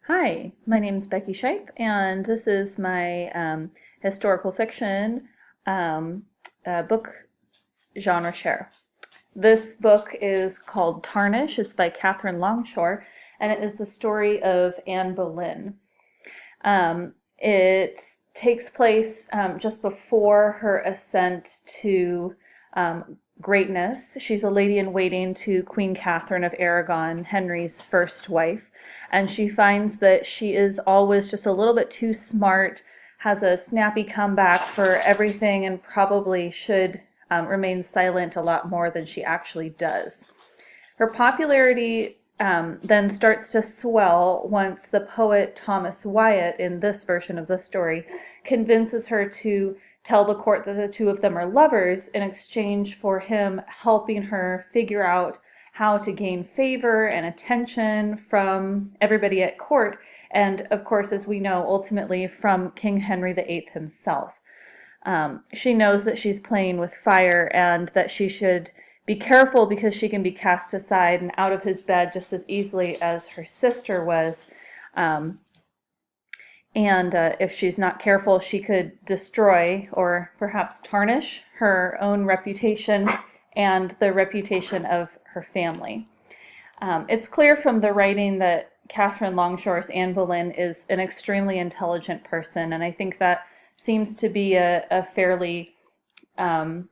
Hi, my name is Becky Scheip, and this is my historical fiction um, book genre share. This book is called Tarnish. It's by Catherine Longshore, and it is the story of Anne Boleyn. It takes place just before her ascent to greatness. She's a lady in waiting to Queen Catherine of Aragon, Henry's first wife, and she finds that she is always just a little bit too smart, has a snappy comeback for everything, and probably should remain silent a lot more than she actually does. Her popularity then starts to swell once the poet Thomas Wyatt, in this version of the story, convinces her to tell the court that the two of them are lovers in exchange for him helping her figure out how to gain favor and attention from everybody at court, and of course, as we know, ultimately from King Henry VIII himself. She knows that she's playing with fire and that she should be careful because she can be cast aside and out of his bed just as easily as her sister was. Um, and if she's not careful, she could destroy or perhaps tarnish her own reputation and the reputation of her family. It's clear from the writing that Catherine Longshore's Anne Boleyn is an extremely intelligent person, and I think that seems to be a fairly um,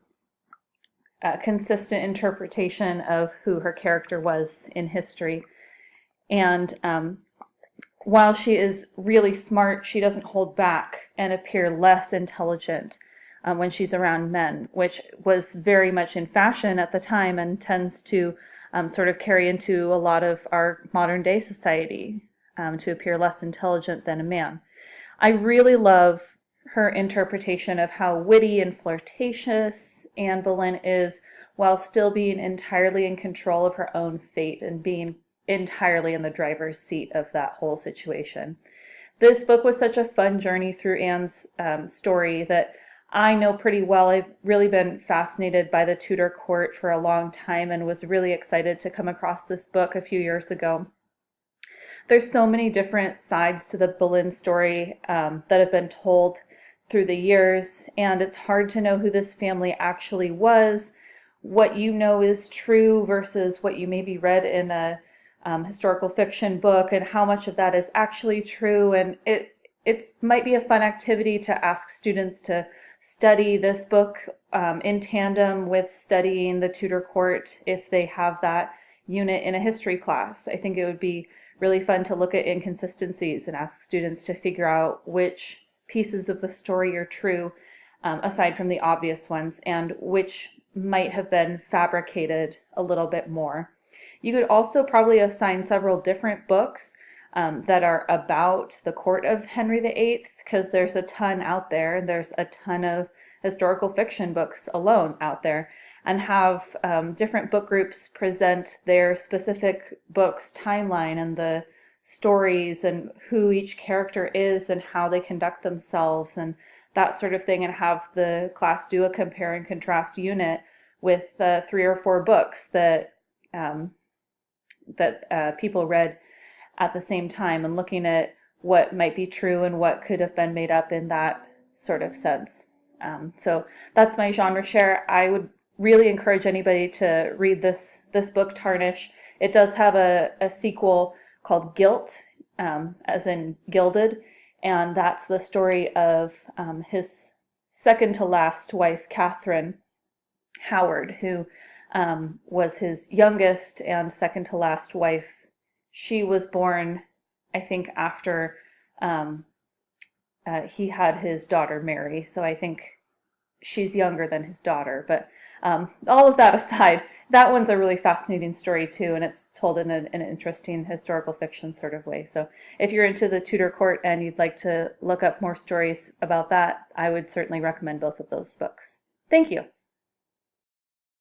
consistent interpretation of who her character was in history. And while she is really smart, she doesn't hold back and appear less intelligent when she's around men, which was very much in fashion at the time and tends to sort of carry into a lot of our modern day society, to appear less intelligent than a man. I really love her interpretation of how witty and flirtatious Anne Boleyn is while still being entirely in control of her own fate and being entirely in the driver's seat of that whole situation. This book was such a fun journey through Anne's story that I know pretty well. I've really been fascinated by the Tudor court for a long time and was really excited to come across this book a few years ago. There's so many different sides to the Boleyn story that have been told through the years, and it's hard to know who this family actually was, what you know is true versus what you maybe read in a historical fiction book, and how much of that is actually true. And it might be a fun activity to ask students to study this book in tandem with studying the Tudor court if they have that unit in a history class. I think it would be really fun to look at inconsistencies and ask students to figure out which pieces of the story are true, aside from the obvious ones, and which might have been fabricated a little bit more. You could also probably assign several different books that are about the court of Henry VIII, because there's a ton out there, and there's a ton of historical fiction books alone out there, and have different book groups present their specific book's timeline and the stories and who each character is and how they conduct themselves and that sort of thing, and have the class do a compare and contrast unit with 3 or 4 books that people read at the same time, and looking at what might be true and what could have been made up in that sort of sense. So that's my genre share. I would really encourage anybody to read this book, Tarnish. It does have a sequel called Guilt, as in gilded, and that's the story of his second to last wife, Catherine Howard, who was his youngest and second to last wife. She was born, I think, after he had his daughter Mary, so I think she's younger than his daughter. But all of that aside, that one's a really fascinating story too, and it's told in an interesting historical fiction sort of way. So if you're into the Tudor court and you'd like to look up more stories about that, I would certainly recommend both of those books. Thank you.